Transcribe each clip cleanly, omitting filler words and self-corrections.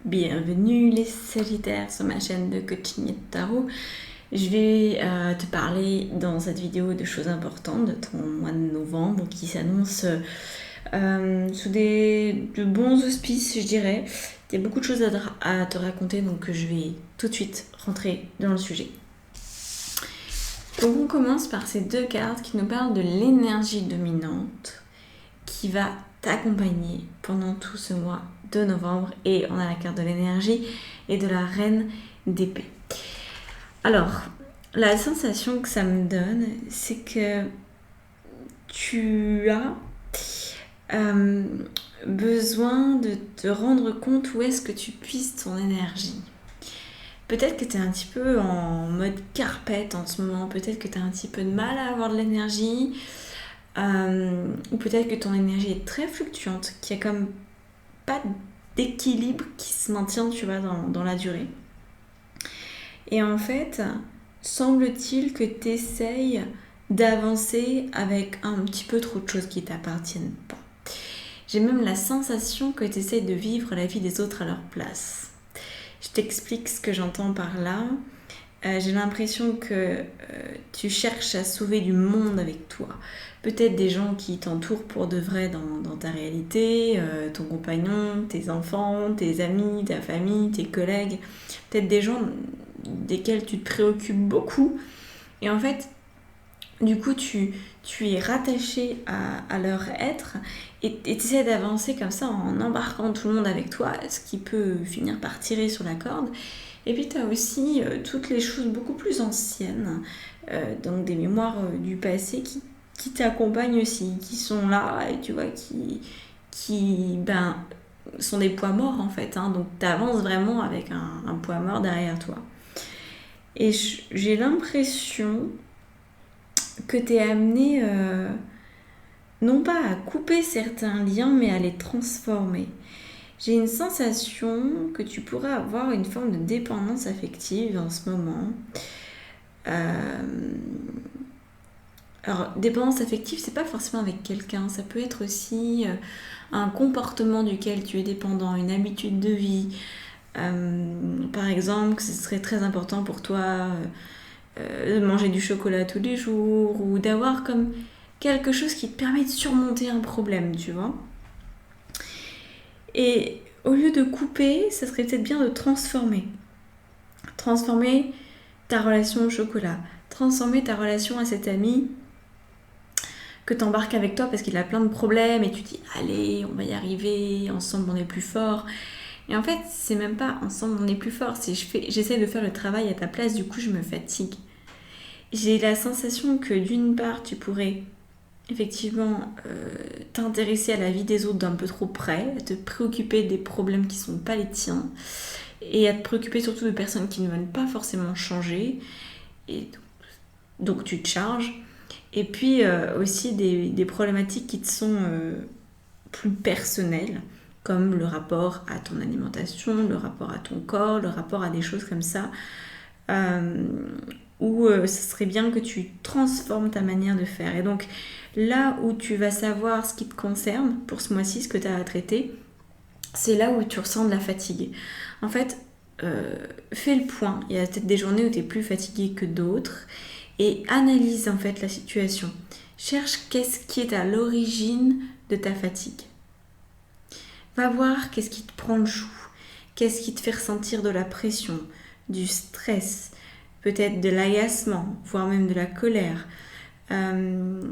Bienvenue les Sagittaires sur ma chaîne de coaching et de tarot. Je vais te parler dans cette vidéo de choses importantes de ton mois de novembre qui s'annonce sous de bons auspices, je dirais. Il y a beaucoup de choses à te raconter, donc je vais tout de suite rentrer dans le sujet. Donc on commence par ces deux cartes qui nous parlent de l'énergie dominante qui va t'accompagner pendant tout ce mois de novembre, et on a la carte de l'énergie et de la reine d'épée. Alors, la sensation que ça me donne, c'est que tu as besoin de te rendre compte où est-ce que tu puisses ton énergie. Peut-être que tu es un petit peu en mode carpette en ce moment, peut-être que tu as un petit peu de mal à avoir de l'énergie, ou peut-être que ton énergie est très fluctuante, qu'il n'y a comme pas d'équilibre qui se maintient, tu vois, dans la durée. Et en fait, semble-t-il que tu essayes d'avancer avec un petit peu trop de choses qui ne t'appartiennent pas. J'ai même la sensation que tu essayes de vivre la vie des autres à leur place. Je t'explique ce que j'entends par là. J'ai l'impression que tu cherches à sauver du monde avec toi. Peut-être des gens qui t'entourent pour de vrai dans ta réalité, ton compagnon, tes enfants, tes amis, ta famille, tes collègues. Peut-être des gens desquels tu te préoccupes beaucoup. Et en fait, du coup, tu es rattaché à leur être et tu essaies d'avancer comme ça en embarquant tout le monde avec toi, ce qui peut finir par tirer sur la corde. Et puis tu as aussi toutes les choses beaucoup plus anciennes, donc des mémoires du passé qui t'accompagnent aussi, qui sont là et tu vois, qui sont des poids morts en fait. Hein, donc tu avances vraiment avec un poids mort derrière toi. Et j'ai l'impression que tu es amené non pas à couper certains liens, mais à les transformer. J'ai une sensation que tu pourrais avoir une forme de dépendance affective en ce moment. Alors, dépendance affective, c'est pas forcément avec quelqu'un. Ça peut être aussi un comportement duquel tu es dépendant, une habitude de vie. Par exemple, que ce serait très important pour toi de manger du chocolat tous les jours ou d'avoir comme quelque chose qui te permet de surmonter un problème, tu vois. Et au lieu de couper, ça serait peut-être bien de transformer. Transformer ta relation au chocolat. Transformer ta relation à cet ami que tu embarques avec toi parce qu'il a plein de problèmes et tu dis allez, on va y arriver, ensemble on est plus fort. Et en fait, c'est même pas ensemble on est plus fort, c'est j'essaie de faire le travail à ta place, du coup je me fatigue. J'ai la sensation que d'une part tu pourrais effectivement t'intéresser à la vie des autres d'un peu trop près, à te préoccuper des problèmes qui sont pas les tiens et à te préoccuper surtout de personnes qui ne veulent pas forcément changer, et donc tu te charges. Et puis aussi des problématiques qui te sont plus personnelles, comme le rapport à ton alimentation, le rapport à ton corps, le rapport à des choses comme ça, où ce serait bien que tu transformes ta manière de faire. Et donc là où tu vas savoir ce qui te concerne pour ce mois-ci, ce que tu as à traiter, c'est là où tu ressens de la fatigue. En fait, fais le point. Il y a peut-être des journées où tu es plus fatigué que d'autres et analyse en fait la situation. Cherche qu'est-ce qui est à l'origine de ta fatigue. Va voir qu'est-ce qui te prend le chou, qu'est-ce qui te fait ressentir de la pression, du stress, peut-être de l'agacement, voire même de la colère, de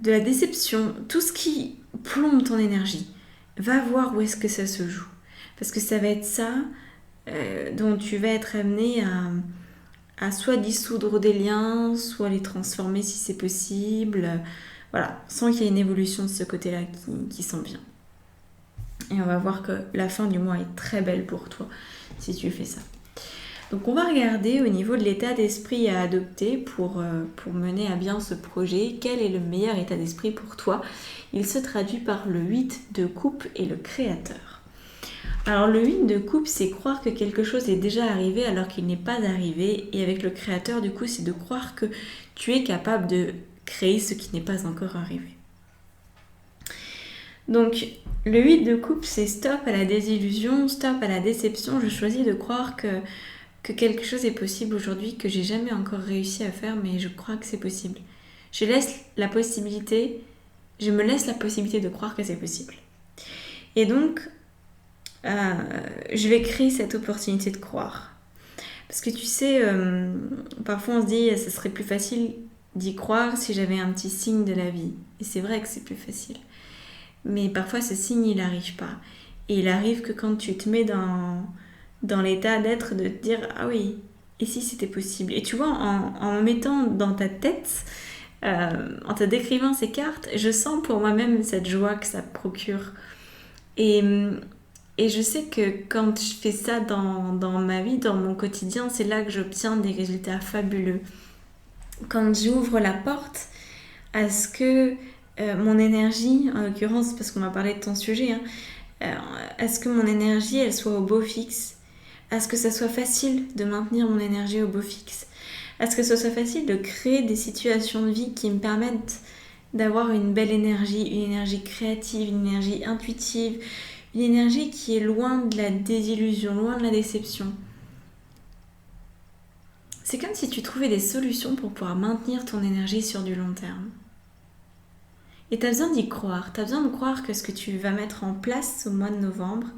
la déception, tout ce qui plombe ton énergie. Va voir où est-ce que ça se joue. Parce que ça va être ça dont tu vas être amené à soit dissoudre des liens, soit les transformer si c'est possible. Voilà, sans qu'il y ait une évolution de ce côté-là qui s'en vient. Et on va voir que la fin du mois est très belle pour toi si tu fais ça. Donc on va regarder au niveau de l'état d'esprit à adopter pour mener à bien ce projet. Quel est le meilleur état d'esprit pour toi? Il se traduit par le 8 de coupe et le créateur. Alors le 8 de coupe, c'est croire que quelque chose est déjà arrivé alors qu'il n'est pas arrivé. Et avec le créateur, du coup, c'est de croire que tu es capable de créer ce qui n'est pas encore arrivé. Donc, le 8 de coupe, c'est stop à la désillusion, stop à la déception. Je choisis de croire que quelque chose est possible aujourd'hui que j'ai jamais encore réussi à faire, mais je crois que c'est possible. Je me laisse la possibilité de croire que c'est possible. Et donc, je vais créer cette opportunité de croire. Parce que tu sais, parfois on se dit, ça serait plus facile d'y croire si j'avais un petit signe de la vie. Et c'est vrai que c'est plus facile. Mais parfois ce signe, il n'arrive pas. Et il arrive que quand tu te mets dans l'état d'être, de te dire, ah oui, et si c'était possible. Et tu vois, en mettant dans ta tête, en te décrivant ces cartes, je sens pour moi-même cette joie que ça procure. Et je sais que quand je fais ça dans ma vie, dans mon quotidien, c'est là que j'obtiens des résultats fabuleux. Quand j'ouvre la porte à ce que mon énergie, en l'occurrence, parce qu'on m'a parlé de ton sujet, à ce que mon énergie, elle soit au beau fixe, à ce que ça soit facile de maintenir mon énergie au beau fixe, à ce que ce soit facile de créer des situations de vie qui me permettent d'avoir une belle énergie, une énergie créative, une énergie intuitive, une énergie qui est loin de la désillusion, loin de la déception. C'est comme si tu trouvais des solutions pour pouvoir maintenir ton énergie sur du long terme. Et tu as besoin d'y croire, tu as besoin de croire que ce que tu vas mettre en place au mois de novembre,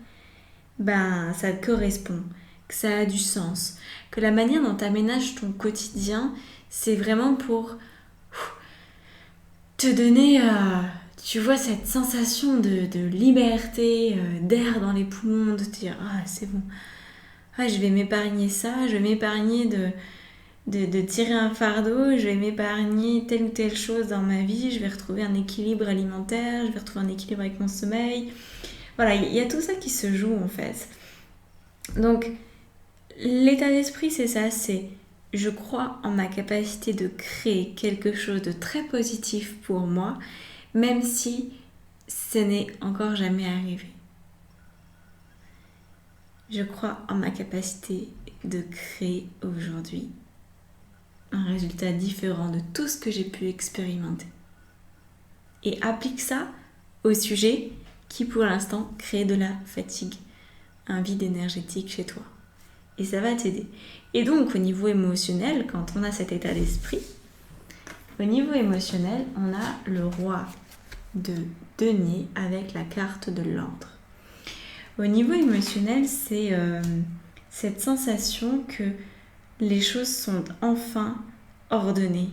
ça te correspond, que ça a du sens, que la manière dont tu aménages ton quotidien, c'est vraiment pour te donner, tu vois, cette sensation de liberté, d'air dans les poumons, de te dire, ah c'est bon, je vais m'épargner ça, je vais m'épargner de tirer un fardeau, je vais m'épargner telle ou telle chose dans ma vie, je vais retrouver un équilibre alimentaire, je vais retrouver un équilibre avec mon sommeil. Voilà, il y a tout ça qui se joue en fait. Donc, l'état d'esprit, c'est ça, c'est je crois en ma capacité de créer quelque chose de très positif pour moi, même si ce n'est encore jamais arrivé. Je crois en ma capacité de créer aujourd'hui un résultat différent de tout ce que j'ai pu expérimenter. Et applique ça au sujet qui pour l'instant crée de la fatigue, un vide énergétique chez toi. Et ça va t'aider. Et donc au niveau émotionnel, quand on a cet état d'esprit, au niveau émotionnel, on a le roi de denier avec la carte de l'ordre. Au niveau émotionnel, c'est cette sensation que les choses sont enfin ordonnées.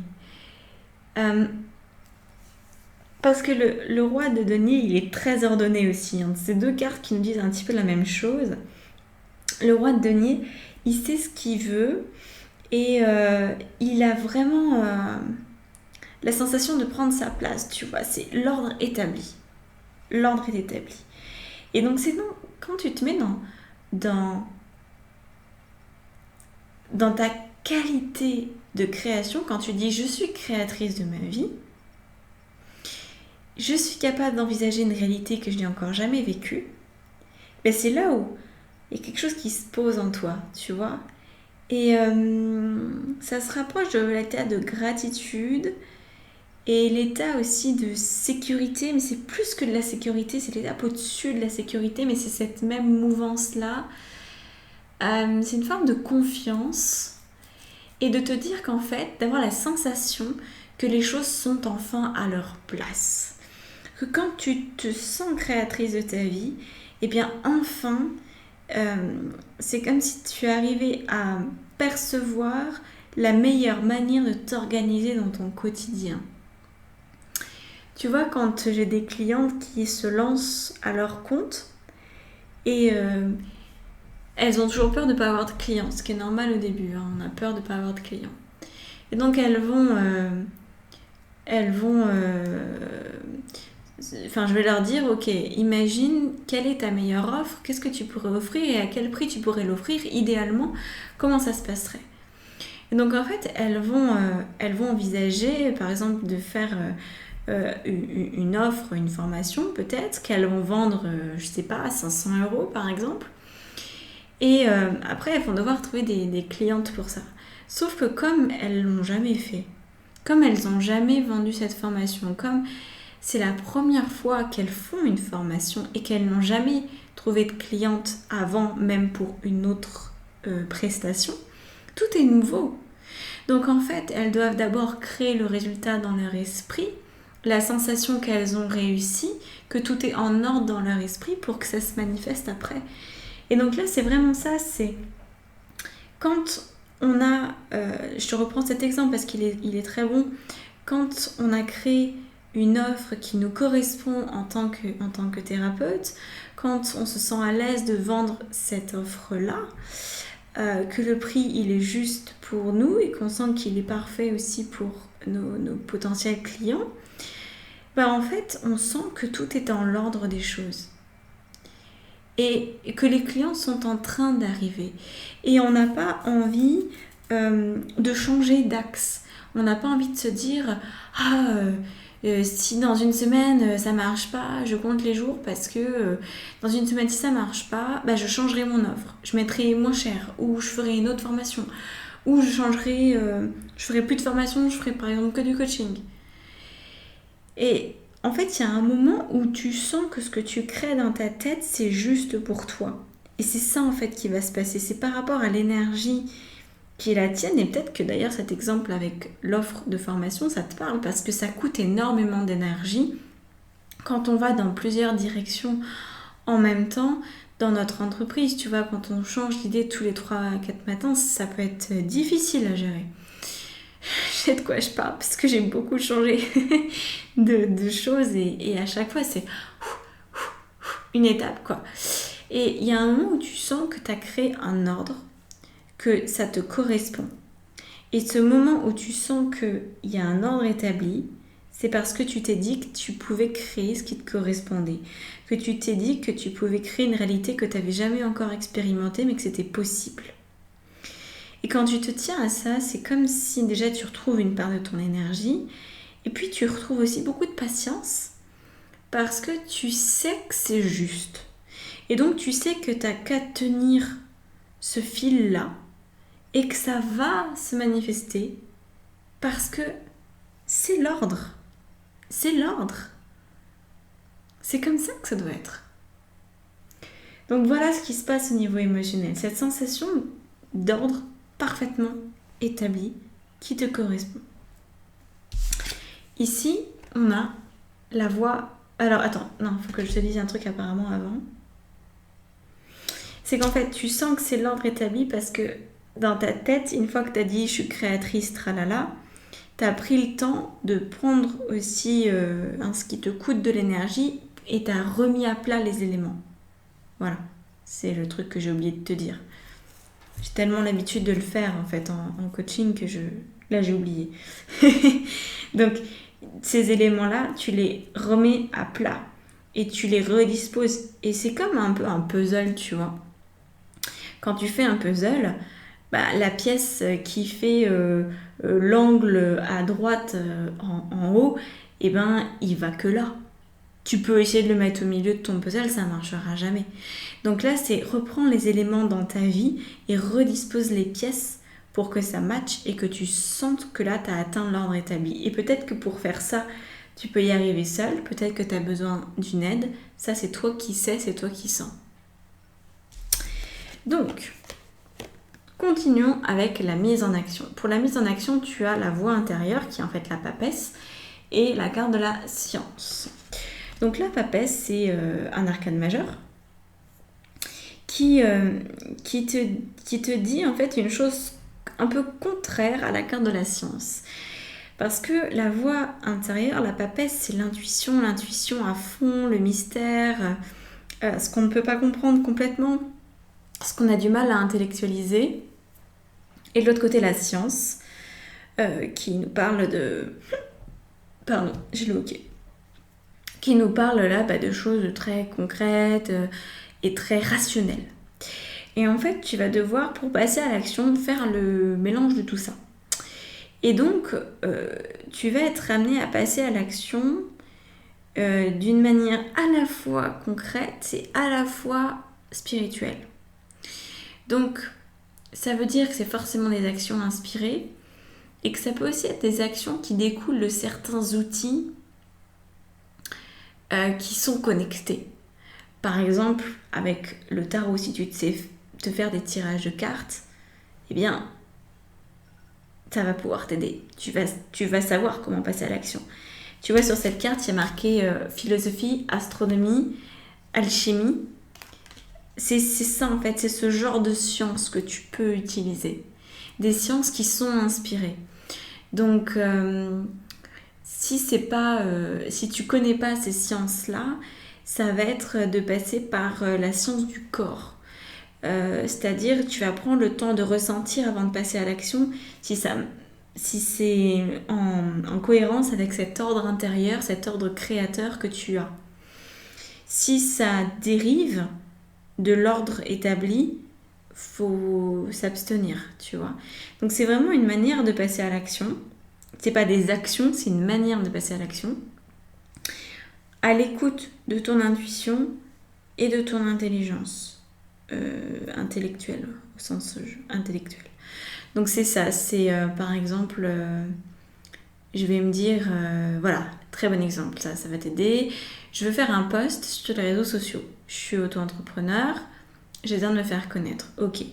Parce que le roi de denier, il est très ordonné aussi. C'est deux cartes qui nous disent un petit peu la même chose. Le roi de denier, il sait ce qu'il veut et il a vraiment la sensation de prendre sa place, tu vois. C'est l'ordre établi. L'ordre est établi. Et donc c'est quand tu te mets dans ta qualité de création, quand tu dis « je suis créatrice de ma vie », je suis capable d'envisager une réalité que je n'ai encore jamais vécue, mais c'est là où il y a quelque chose qui se pose en toi, tu vois. Et ça se rapproche de l'état de gratitude et l'état aussi de sécurité, mais c'est plus que de la sécurité, c'est l'étape au-dessus de la sécurité, mais c'est cette même mouvance-là. C'est une forme de confiance et de te dire qu'en fait, d'avoir la sensation que les choses sont enfin à leur place. Que quand tu te sens créatrice de ta vie, eh bien enfin, c'est comme si tu arrivais à percevoir la meilleure manière de t'organiser dans ton quotidien. Tu vois, quand j'ai des clientes qui se lancent à leur compte et elles ont toujours peur de ne pas avoir de clients, ce qui est normal au début, on a peur de ne pas avoir de clients. Et donc elles vont je vais leur dire, ok, imagine quelle est ta meilleure offre, qu'est-ce que tu pourrais offrir et à quel prix tu pourrais l'offrir, idéalement, comment ça se passerait. Et donc en fait, elles vont envisager, par exemple, de faire une offre, une formation peut-être, qu'elles vont vendre, je sais pas, à 500 € par exemple. Et après, elles vont devoir trouver des clientes pour ça. Sauf que comme elles l'ont jamais fait, comme elles n'ont jamais vendu cette formation, comme c'est la première fois qu'elles font une formation et qu'elles n'ont jamais trouvé de cliente avant, même pour une autre prestation, tout est nouveau. Donc en fait, elles doivent d'abord créer le résultat dans leur esprit, la sensation qu'elles ont réussi, que tout est en ordre dans leur esprit pour que ça se manifeste après. Et donc là, c'est vraiment ça, c'est quand on a, je te reprends cet exemple parce qu'il est très bon, quand on a créé une offre qui nous correspond en tant que thérapeute, quand on se sent à l'aise de vendre cette offre-là, que le prix il est juste pour nous et qu'on sent qu'il est parfait aussi pour nos potentiels clients, en fait on sent que tout est dans l'ordre des choses et que les clients sont en train d'arriver et on n'a pas envie de changer d'axe. On n'a pas envie de se dire si dans une semaine ça marche pas, je compte les jours parce que dans une semaine si ça marche pas, je changerai mon offre, je mettrai moins cher ou je ferai une autre formation ou je ferai plus de formation, je ferai par exemple que du coaching. Et en fait, il y a un moment où tu sens que ce que tu crées dans ta tête, c'est juste pour toi. Et c'est ça en fait qui va se passer, c'est par rapport à l'énergie qui est la tienne, et peut-être que d'ailleurs cet exemple avec l'offre de formation, ça te parle parce que ça coûte énormément d'énergie quand on va dans plusieurs directions en même temps dans notre entreprise. Tu vois, quand on change d'idée tous les 3-4 matins, ça peut être difficile à gérer. Je sais de quoi je parle parce que j'ai beaucoup changé de choses et à chaque fois c'est une étape quoi. Et il y a un moment où tu sens que tu as créé un ordre, que ça te correspond. Et ce moment où tu sens qu'il y a un ordre établi, c'est parce que tu t'es dit que tu pouvais créer ce qui te correspondait. Que tu t'es dit que tu pouvais créer une réalité que tu n'avais jamais encore expérimentée, mais que c'était possible. Et quand tu te tiens à ça, c'est comme si déjà tu retrouves une part de ton énergie, et puis tu retrouves aussi beaucoup de patience, parce que tu sais que c'est juste. Et donc tu sais que tu n'as qu'à tenir ce fil-là, et que ça va se manifester parce que c'est l'ordre. C'est l'ordre. C'est comme ça que ça doit être. Donc voilà ce qui se passe au niveau émotionnel. Cette sensation d'ordre parfaitement établi qui te correspond. Ici, on a la voix... Alors attends, non, il faut que je te dise un truc apparemment avant. C'est qu'en fait, tu sens que c'est l'ordre établi parce que dans ta tête, une fois que tu as dit « je suis créatrice, tralala », tu as pris le temps de prendre aussi ce qui te coûte de l'énergie et tu as remis à plat les éléments. Voilà, c'est le truc que j'ai oublié de te dire. J'ai tellement l'habitude de le faire en fait en coaching que là j'ai oublié. Donc ces éléments-là, tu les remets à plat et tu les redisposes. Et c'est comme un peu un puzzle, tu vois. Quand tu fais un puzzle, la pièce qui fait l'angle à droite en haut, il va que là. Tu peux essayer de le mettre au milieu de ton puzzle, ça ne marchera jamais. Donc là, c'est reprends les éléments dans ta vie et redispose les pièces pour que ça matche et que tu sentes que là, tu as atteint l'ordre établi. Et peut-être que pour faire ça, tu peux y arriver seul, peut-être que tu as besoin d'une aide. Ça, c'est toi qui sais, c'est toi qui sens. Donc, continuons avec la mise en action. Pour la mise en action, tu as la voix intérieure qui est en fait la papesse et la carte de la science. Donc la papesse, c'est un arcane majeur qui te dit en fait une chose un peu contraire à la carte de la science. Parce que la voix intérieure, la papesse, c'est l'intuition à fond, le mystère, ce qu'on ne peut pas comprendre complètement, ce qu'on a du mal à intellectualiser. Et de l'autre côté, la science, qui nous parle de... Pardon, j'ai le hoquet. Qui nous parle là de choses très concrètes et très rationnelles. Et en fait, tu vas devoir, pour passer à l'action, faire le mélange de tout ça. Et donc, tu vas être amené à passer à l'action d'une manière à la fois concrète et à la fois spirituelle. Donc, ça veut dire que c'est forcément des actions inspirées et que ça peut aussi être des actions qui découlent de certains outils qui sont connectés. Par exemple, avec le tarot, si tu sais te faire des tirages de cartes, eh bien, ça va pouvoir t'aider. Tu vas savoir comment passer à l'action. Tu vois, sur cette carte, il y a marqué philosophie, astronomie, alchimie. C'est ça en fait, c'est ce genre de sciences que tu peux utiliser. Des sciences qui sont inspirées. Donc, si tu connais pas ces sciences-là, ça va être de passer par la science du corps. C'est-à-dire, tu vas prendre le temps de ressentir avant de passer à l'action si c'est en cohérence avec cet ordre intérieur, cet ordre créateur que tu as. Si ça dérive de l'ordre établi, faut s'abstenir, tu vois. Donc c'est vraiment une manière de passer à l'action. C'est pas des actions, c'est une manière de passer à l'action. À l'écoute de ton intuition et de ton intelligence intellectuelle, au sens intellectuel. Donc c'est ça, c'est par exemple, je vais me dire, voilà, très bon exemple, ça va t'aider. Je veux faire un post sur les réseaux sociaux. Je suis auto-entrepreneur, j'ai besoin de me faire connaître. Ok.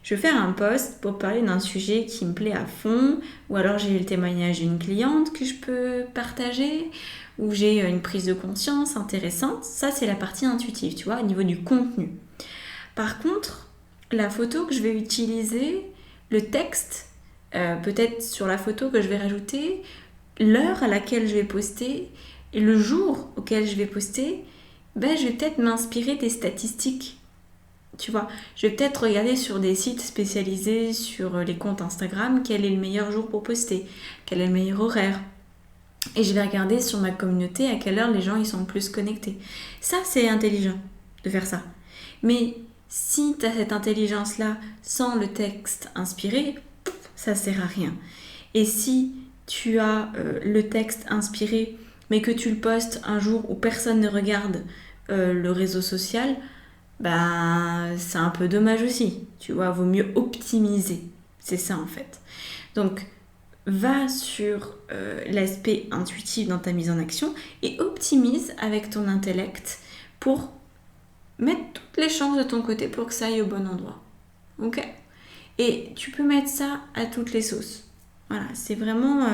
Je veux faire un post pour parler d'un sujet qui me plaît à fond, ou alors j'ai le témoignage d'une cliente que je peux partager, ou j'ai une prise de conscience intéressante. Ça, c'est la partie intuitive, tu vois, au niveau du contenu. Par contre, la photo que je vais utiliser, le texte, peut-être sur la photo que je vais rajouter, l'heure à laquelle je vais poster, et le jour auquel je vais poster, je vais peut-être m'inspirer des statistiques. Tu vois, je vais peut-être regarder sur des sites spécialisés sur les comptes Instagram quel est le meilleur jour pour poster, quel est le meilleur horaire. Et je vais regarder sur ma communauté à quelle heure les gens ils sont le plus connectés. Ça, c'est intelligent de faire ça. Mais si tu as cette intelligence-là sans le texte inspiré, ça ne sert à rien. Et si tu as le texte inspiré, mais que tu le postes un jour où personne ne regarde le réseau social, c'est un peu dommage aussi. Tu vois, vaut mieux optimiser. C'est ça en fait. Donc, va sur l'aspect intuitif dans ta mise en action et optimise avec ton intellect pour mettre toutes les chances de ton côté pour que ça aille au bon endroit. Ok ? Et tu peux mettre ça à toutes les sauces. Voilà, c'est vraiment...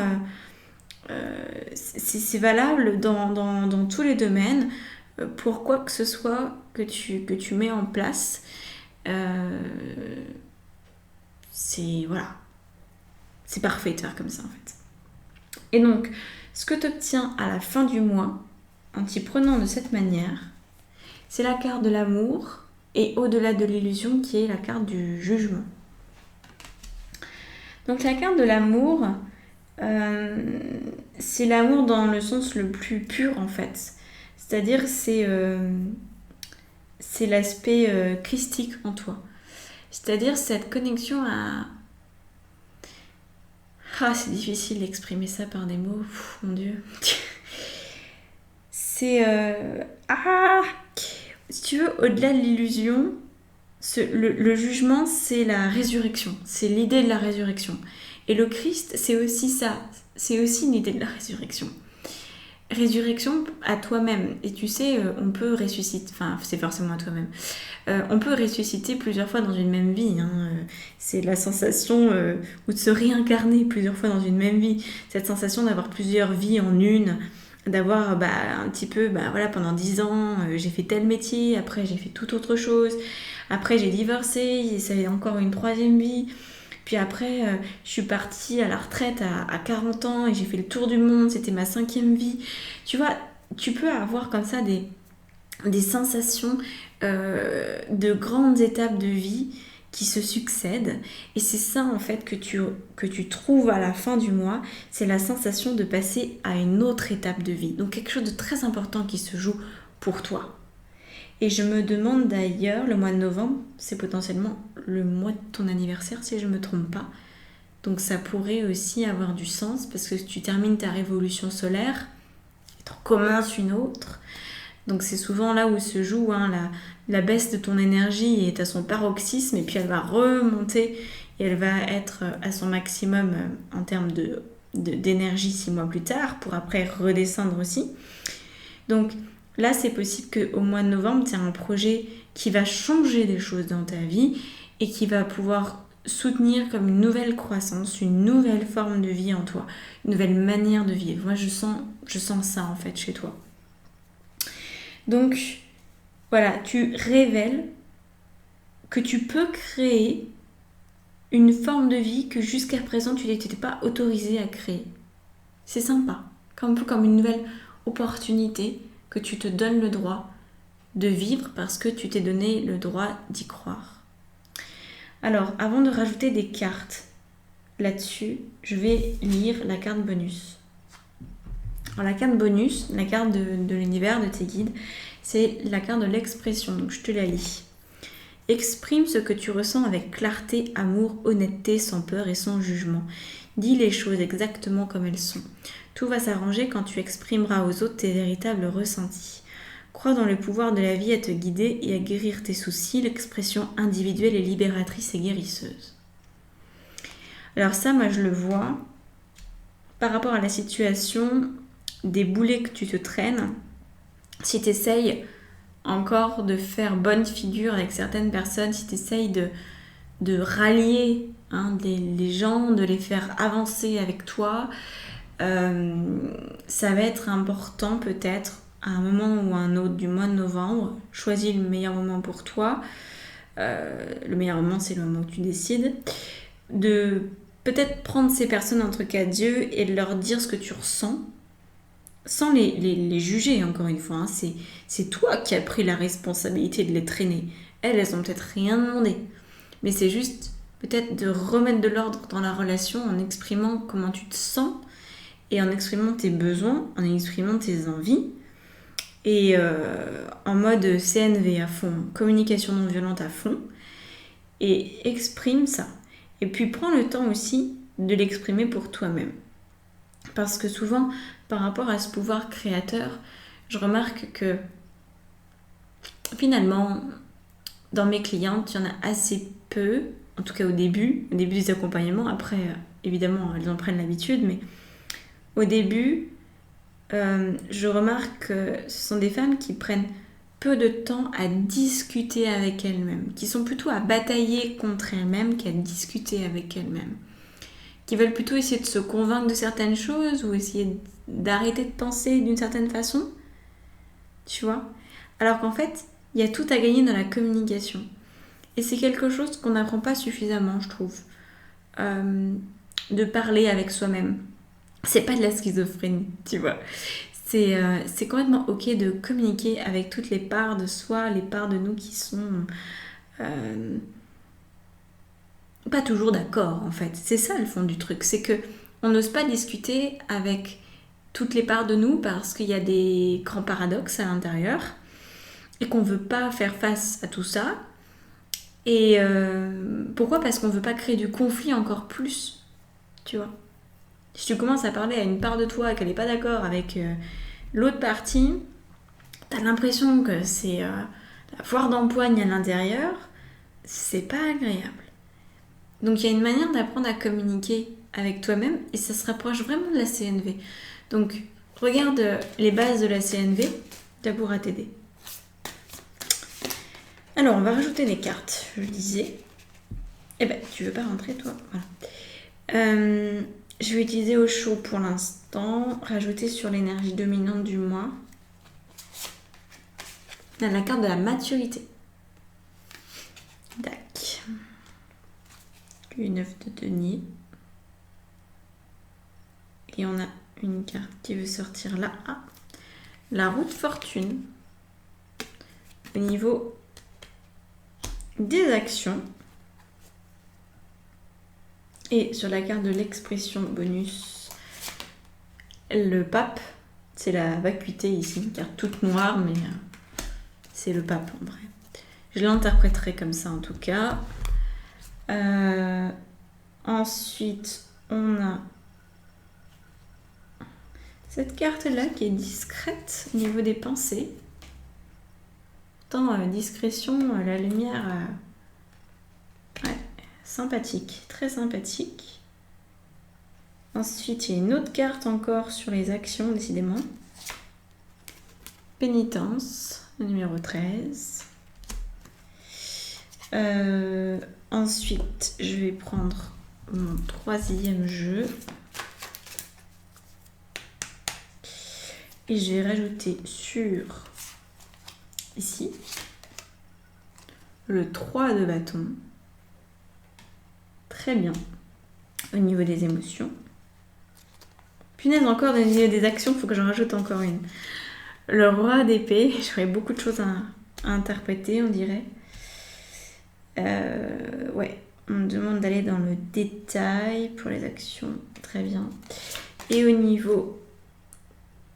c'est valable dans tous les domaines. Pour quoi que ce soit que tu mets en place, c'est parfait de faire comme ça en fait. Et donc, ce que tu obtiens à la fin du mois, en t'y prenant de cette manière, c'est la carte de l'amour et au-delà de l'illusion qui est la carte du jugement. Donc la carte de l'amour, c'est l'amour dans le sens le plus pur en fait. C'est-à-dire c'est l'aspect christique en toi. C'est-à-dire cette connexion à... Ah, c'est difficile d'exprimer ça par des mots. Mon Dieu. C'est... Si tu veux, au-delà de l'illusion, le jugement, c'est la résurrection. C'est l'idée de la résurrection. Et le Christ, c'est aussi ça. C'est aussi l'idée de la résurrection. Résurrection à toi-même. Et tu sais, on peut ressusciter... Enfin, c'est forcément à toi-même. On peut ressusciter plusieurs fois dans une même vie. C'est la sensation ou de se réincarner plusieurs fois dans une même vie. Cette sensation d'avoir plusieurs vies en une. D'avoir un petit peu, pendant 10 ans, j'ai fait tel métier. Après, j'ai fait toute autre chose. Après, j'ai divorcé. Ça a encore une troisième vie. Puis après, je suis partie à la retraite à 40 ans et j'ai fait le tour du monde, c'était ma 5e vie. Tu vois, tu peux avoir comme ça des sensations de grandes étapes de vie qui se succèdent. Et c'est ça en fait que tu trouves à la fin du mois, c'est la sensation de passer à une autre étape de vie. Donc quelque chose de très important qui se joue pour toi. Et je me demande d'ailleurs, le mois de novembre, c'est potentiellement le mois de ton anniversaire si je ne me trompe pas. Donc ça pourrait aussi avoir du sens parce que tu termines ta révolution solaire et tu en commences une autre. Donc c'est souvent là où se joue la baisse de ton énergie est à son paroxysme et puis elle va remonter et elle va être à son maximum en termes d'énergie 6 mois plus tard pour après redescendre aussi. Donc là, c'est possible qu'au mois de novembre, tu aies un projet qui va changer des choses dans ta vie et qui va pouvoir soutenir comme une nouvelle croissance, une nouvelle forme de vie en toi, une nouvelle manière de vivre. Moi, je sens ça en fait chez toi. Donc, voilà, tu révèles que tu peux créer une forme de vie que jusqu'à présent, tu n'étais pas autorisé à créer. C'est sympa, un peu comme une nouvelle opportunité que tu te donnes le droit de vivre parce que tu t'es donné le droit d'y croire. Alors, avant de rajouter des cartes là-dessus, je vais lire la carte bonus. Alors, la carte bonus, la carte de l'univers, de tes guides, c'est la carte de l'expression. Donc, je te la lis. Exprime ce que tu ressens avec clarté, amour, honnêteté, sans peur et sans jugement. Dis les choses exactement comme elles sont. Tout va s'arranger quand tu exprimeras aux autres tes véritables ressentis. Crois dans le pouvoir de la vie à te guider et à guérir tes soucis. L'expression individuelle est libératrice et guérisseuse. Alors ça, moi je le vois par rapport à la situation des boulets que tu te traînes. Si tu essayes encore de faire bonne figure avec certaines personnes, si tu essayes de rallier les gens, de les faire avancer avec toi, ça va être important peut-être à un moment ou à un autre du mois de novembre. Choisis le meilleur moment pour toi. Le meilleur moment, c'est le moment où tu décides. De peut-être prendre ces personnes entre quatre yeux et de leur dire ce que tu ressens, sans les juger, encore une fois. C'est toi qui as pris la responsabilité de les traîner. Elles ont peut-être rien demandé. Mais c'est juste peut-être de remettre de l'ordre dans la relation en exprimant comment tu te sens et en exprimant tes besoins, en exprimant tes envies. Et en mode CNV à fond, communication non violente à fond. Et exprime ça. Et puis prends le temps aussi de l'exprimer pour toi-même. Parce que souvent, par rapport à ce pouvoir créateur, je remarque que finalement, dans mes clientes, il y en a assez peu, en tout cas au début des accompagnements. Après, évidemment, elles en prennent l'habitude, mais au début, je remarque que ce sont des femmes qui prennent peu de temps à discuter avec elles-mêmes, qui sont plutôt à batailler contre elles-mêmes qu'à discuter avec elles-mêmes, qui veulent plutôt essayer de se convaincre de certaines choses ou essayer d'arrêter de penser d'une certaine façon, tu vois. Alors qu'en fait, il y a tout à gagner dans la communication. Et c'est quelque chose qu'on n'apprend pas suffisamment, je trouve, de parler avec soi-même. C'est pas de la schizophrénie, tu vois. C'est complètement ok de communiquer avec toutes les parts de soi, les parts de nous qui sont pas toujours d'accord en fait. C'est ça le fond du truc, c'est que on n'ose pas discuter avec toutes les parts de nous parce qu'il y a des grands paradoxes à l'intérieur et qu'on veut pas faire face à tout ça. Et pourquoi ? Parce qu'on veut pas créer du conflit encore plus, tu vois. Si tu commences à parler à une part de toi qu'elle n'est pas d'accord avec l'autre partie, t'as l'impression que c'est la foire d'empoigne à l'intérieur, c'est pas agréable. Donc il y a une manière d'apprendre à communiquer avec toi-même et ça se rapproche vraiment de la CNV. Donc regarde les bases de la CNV, ça pourra t'aider. Alors on va rajouter des cartes, je le disais. Eh ben tu veux pas rentrer toi ? Voilà. Je vais utiliser au chaud pour l'instant, rajouter sur l'énergie dominante du mois. On a la carte de la maturité. Tac. Une 9 de denier. Et on a une carte qui veut sortir là. Ah, la roue de fortune. Au niveau des actions. Et sur la carte de l'expression bonus, le pape, c'est la vacuité ici, une carte toute noire, mais c'est le pape en vrai. Je l'interpréterai comme ça en tout cas. Ensuite, on a cette carte-là qui est discrète au niveau des pensées. Tant discrétion, la lumière... ouais. Sympathique, très sympathique. Ensuite, il y a une autre carte encore sur les actions, décidément. Pénitence, le numéro 13. Ensuite, je vais prendre mon 3e jeu. Et je vais rajouter sur ici le 3 de bâton. Très bien. Au niveau des émotions. Punaise, encore au niveau des actions, il faut que j'en rajoute encore une. Le roi d'épée, j'aurais beaucoup de choses à interpréter, on dirait. Ouais, on me demande d'aller dans le détail pour les actions. Très bien. Et au niveau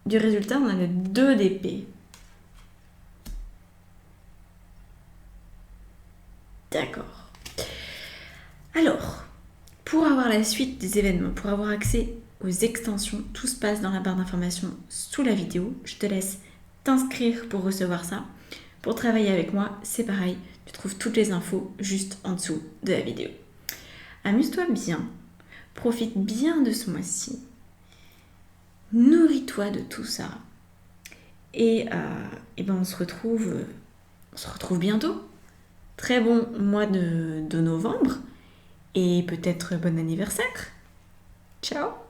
du résultat, on a le 2 d'épée. D'accord. Alors, pour avoir la suite des événements, pour avoir accès aux extensions, tout se passe dans la barre d'informations sous la vidéo. Je te laisse t'inscrire pour recevoir ça. Pour travailler avec moi, c'est pareil. Tu trouves toutes les infos juste en dessous de la vidéo. Amuse-toi bien. Profite bien de ce mois-ci. Nourris-toi de tout ça. Et ben on se retrouve bientôt. Très bon mois de novembre. Et peut-être bon anniversaire. Ciao!